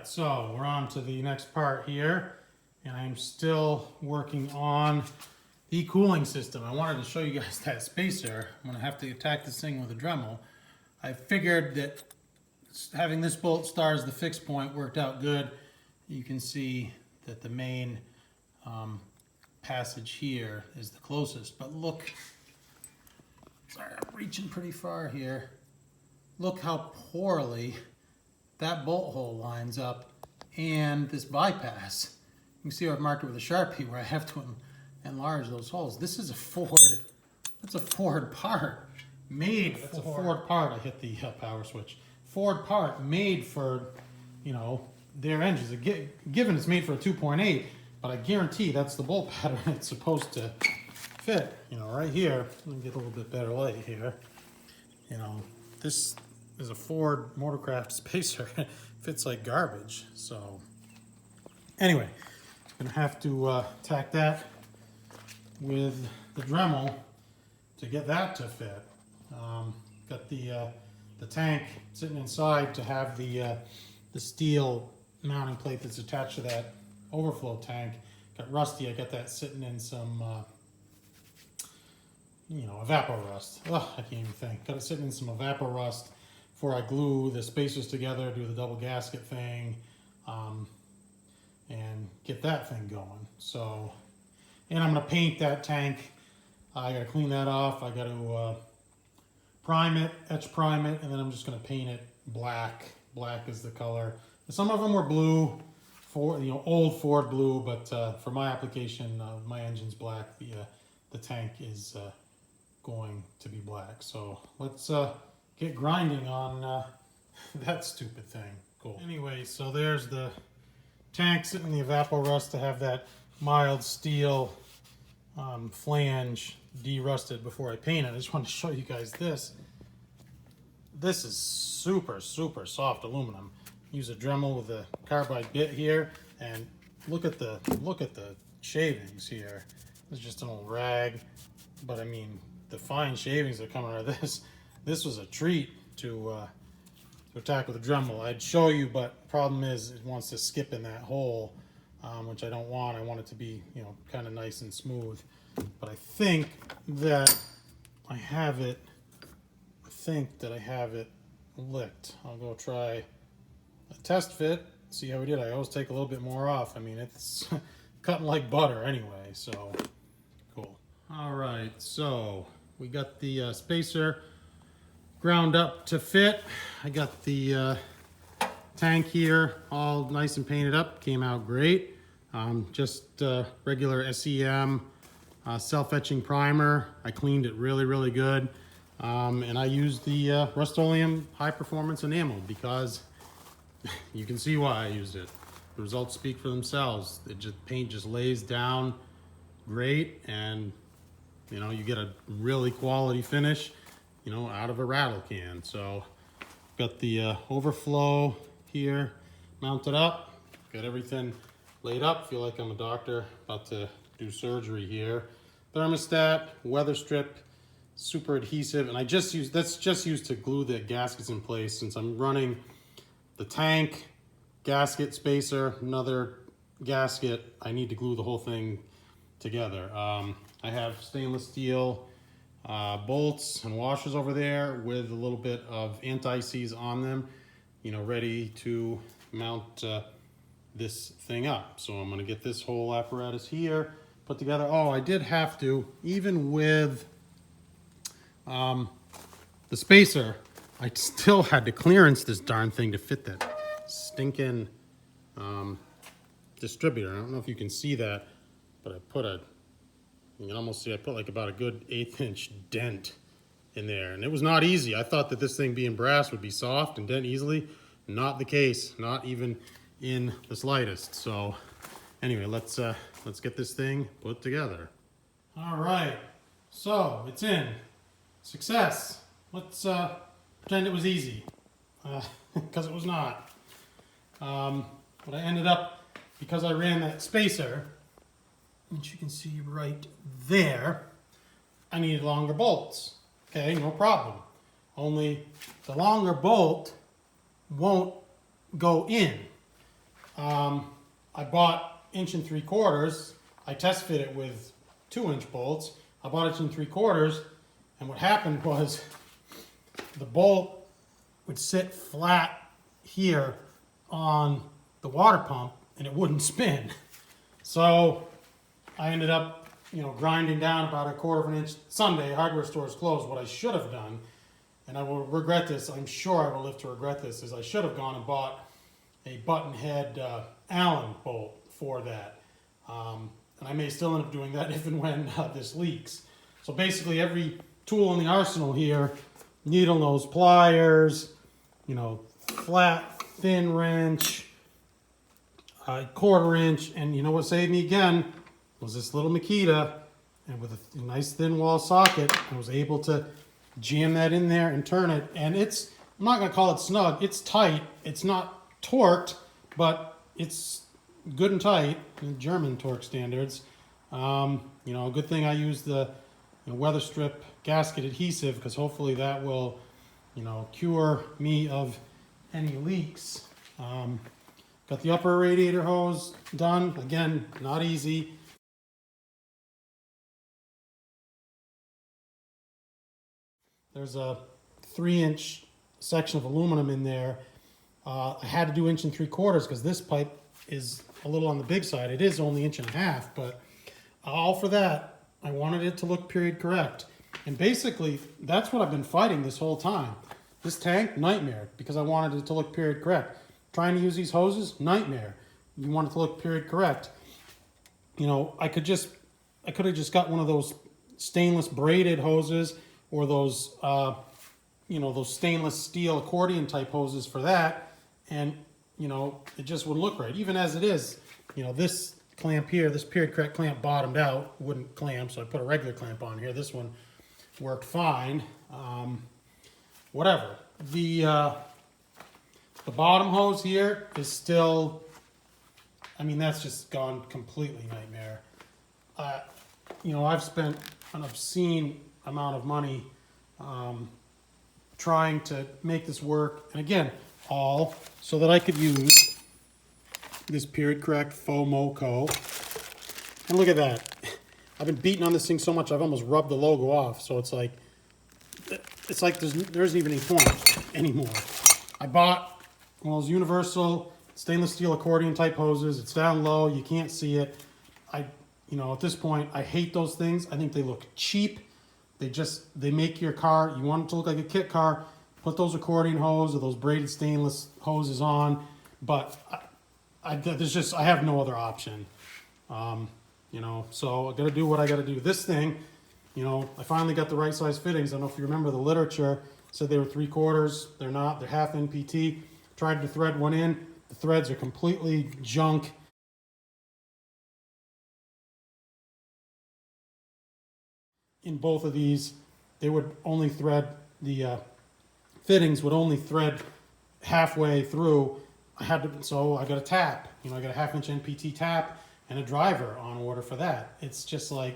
right, so we're on to the next part here, and I'm still working on the cooling system. I wanted to show you guys that spacer. I'm going to have to attack this thing with a Dremel. I figured that having this bolt star as the fixed point worked out good. You can see that the main passage here is the closest, but look, sorry, I'm reaching pretty far here. Look how poorly that bolt hole lines up and this bypass. You can see I've marked it with a Sharpie where I have to enlarge those holes. This is a Ford, that's a Ford part made, that's a Ford part. I hit the power switch. Ford part made for, you know, their engines. Given it's made for a 2.8, but I guarantee that's the bolt pattern it's supposed to fit. You know, right here, let me get a little bit better light here. You know, this is a Ford Motorcraft spacer. It fits like garbage. So anyway, I'm gonna have to attack that with the Dremel to get that to fit. Got the tank sitting inside to have the steel mounting plate that's attached to that overflow tank. Got rusty. I got that sitting in some you know, evapor rust. Ugh, I can't even think. Got it sitting in some evapor rust before I glue the spacers together, do the double gasket thing, and get that thing going. So, and I'm gonna paint that tank. I gotta clean that off. I gotta prime it, etch prime it, and then I'm just gonna paint it black. Black is the color. Some of them were blue, old Ford blue, but for my application, my engine's black. The tank is going to be black. So let's get grinding on that stupid thing. Cool. Anyway, so there's the tank sitting in the evapor rust to have that mild steel flange de-rusted before I paint it. I just wanted to show you guys this. This is super, super soft aluminum. Use a Dremel with a carbide bit here, and look at the shavings here. It's just an old rag, but I mean, the fine shavings that come out of this. This was a treat to attack with a Dremel. I'd show you, but problem is it wants to skip in that hole, which I don't want. I want it to be, you know, kind of nice and smooth. But I think that I have it. Licked. I'll go try a test fit, see how we did. I always take a little bit more off. I mean, it's cutting like butter anyway, so cool. All right, so we got the spacer ground up to fit. I got the tank here all nice and painted up. Came out great. Just regular SEM self-etching primer. I cleaned it really, really good. And I used the Rust-Oleum high performance enamel because you can see why I used it. The results speak for themselves. Paint just lays down great, and you know, you get a really quality finish, you know, out of a rattle can. So got the overflow here mounted up, got everything laid up. Feel like I'm a doctor about to do surgery here. Thermostat, weather strip, super adhesive, and that's just used to glue the gaskets in place. Since I'm running the tank, gasket, spacer, another gasket, I need to glue the whole thing together. I have stainless steel bolts and washers over there with a little bit of anti-seize on them, you know, ready to mount this thing up. So I'm gonna get this whole apparatus here put together. Oh, I did have to, even with the spacer, I still had to clearance this darn thing to fit that stinking distributor. I don't know if you can see that, but I put you can almost see I put like about a good 1/8 inch dent in there, and it was not easy. I thought that this thing being brass would be soft and dent easily. Not the case, not even in the slightest. So anyway, let's get this thing put together. All right, so it's in. Success. Let's pretend it was easy, because it was not. But I ended up, because I ran that spacer, which you can see right there, I needed longer bolts. Okay, no problem. Only the longer bolt won't go in. I bought 1 3/4. I test fit it with 2-inch bolts. I bought 1 3/4, and what happened was the bolt would sit flat here on the water pump and it wouldn't spin. So I ended up, grinding down about 1/4 inch. Sunday, hardware stores closed. What I should have done, and I will regret this, I'm sure I will live to regret this, is I should have gone and bought a button head Allen bolt for that. And I may still end up doing that if and when this leaks. So basically every tool in the arsenal here, needle nose pliers, flat, thin wrench, 1/4 inch, and you know what saved me again was this little Makita, and with a nice thin wall socket, I was able to jam that in there and turn it. And it's, I'm not going to call it snug, it's tight. It's not torqued, but it's good and tight in German torque standards. A good thing I used the weather strip gasket adhesive, because hopefully that will, cure me of any leaks. Got the upper radiator hose done. Again, not easy. There's a 3-inch section of aluminum in there. I had to do 1 3/4 because this pipe is a little on the big side. It is only 1.5 inches, but all for that. I wanted it to look period correct. And basically, that's what I've been fighting this whole time. This tank, nightmare, because I wanted it to look period correct. Trying to use these hoses, nightmare. You want it to look period correct. I could have just got one of those stainless braided hoses, or those, those stainless steel accordion type hoses for that. And, it just wouldn't look right. Even as it is, this clamp here, this period correct clamp bottomed out, wouldn't clamp, so I put a regular clamp on here. This one worked fine. Whatever. The bottom hose here is still, that's just gone completely nightmare. I've spent an obscene amount of money trying to make this work. And again, all so that I could use this period correct faux Moco. And look at that. I've been beating on this thing so much I've almost rubbed the logo off. So it's like there isn't even any point anymore. I bought one of those universal stainless steel accordion type hoses. It's down low, you can't see it. At this point, I hate those things. I think they look cheap. They make your car, you want it to look like a kit car, put those accordion hose or those braided stainless hoses on. But I have no other option. So I got to do what I got to do. This thing, I finally got the right size fittings. I don't know if you remember the literature said they were 3/4. They're not. They're half NPT. Tried to thread one in. The threads are completely junk. In both of these, they would only thread, the fittings would only thread halfway through. So I got a tap. I got a 1/2 inch NPT tap and a driver on order for that. It's just like,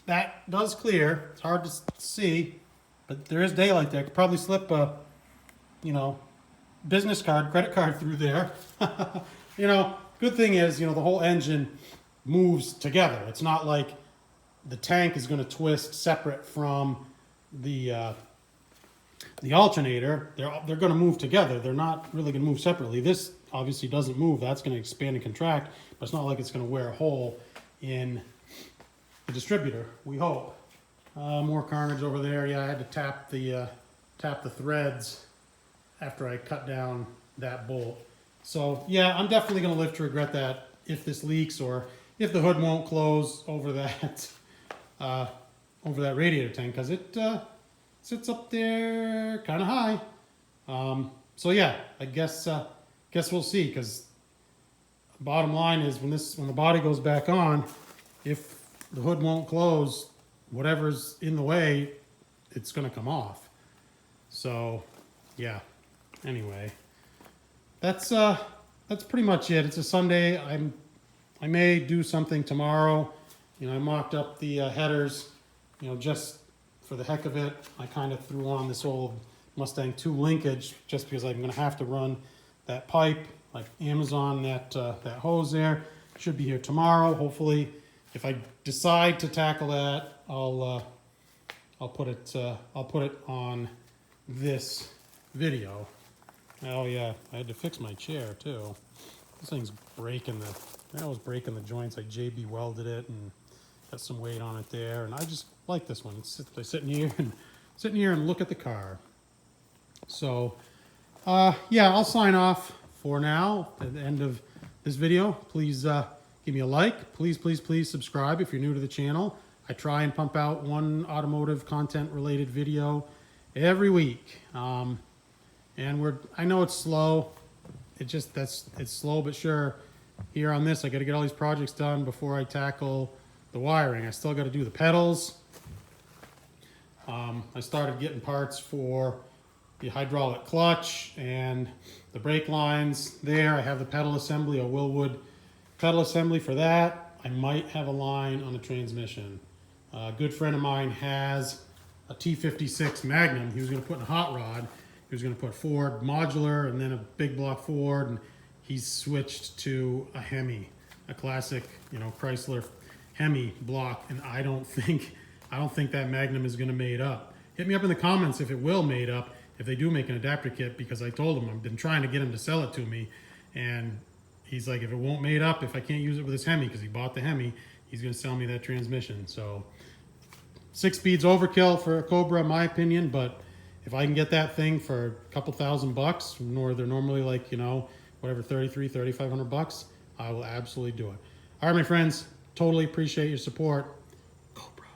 that does clear. It's hard to see, but there is daylight there. I could probably slip a, business card, credit card through there. Good thing is, the whole engine moves together. It's not like the tank is going to twist separate from the alternator. They're going to move together. They're not really going to move separately. This obviously doesn't move. That's going to expand and contract, but it's not like it's going to wear a hole in the distributor, we hope. More carnage over there. Yeah, I had to tap the threads after I cut down that bolt. So yeah, I'm definitely going to live to regret that if this leaks, or if the hood won't close over that radiator tank, because it sits up there kind of high. So yeah, I guess we'll see, because bottom line is when the body goes back on, if the hood won't close, whatever's in the way, it's going to come off. So yeah, anyway, that's pretty much it. It's a Sunday. I may do something tomorrow. I mocked up the headers, just for the heck of it. I kind of threw on this old Mustang 2 linkage just because I'm going to have to run that pipe like Amazon that that hose there. Should be here tomorrow. Hopefully, if I decide to tackle that, I'll put it on this video. Oh yeah, I had to fix my chair too. This thing's breaking I was breaking the joints. I JB welded it and got some weight on it there. And I just like this one. I sit in here and look at the car. So yeah, I'll sign off for now at the end of this video. Please give me a like. Please, please, please subscribe if you're new to the channel. I try and pump out one automotive content related video every week. And I know it's slow. It's slow but sure. Here on this, I got to get all these projects done before I tackle the wiring. I still got to do the pedals. I started getting parts for the hydraulic clutch and the brake lines there. I have the pedal assembly, a Willwood pedal assembly for that. I might have a line on the transmission. A good friend of mine has a T56 Magnum. He was going to put in a hot rod. He was going to put Ford modular and then a big block Ford, and he's switched to a Hemi, a classic, Chrysler Hemi block, and I don't think that Magnum is going to mate up. Hit me up in the comments if it will mate up, if they do make an adapter kit, because I told him I've been trying to get him to sell it to me, and he's like, if it won't mate up, if I can't use it with his Hemi, because he bought the Hemi, he's going to sell me that transmission. So 6 speeds overkill for a Cobra, in my opinion, but if I can get that thing for a couple $1,000, or they're normally like, whatever, $3,500, I will absolutely do it. All right, my friends, totally appreciate your support. Cobra.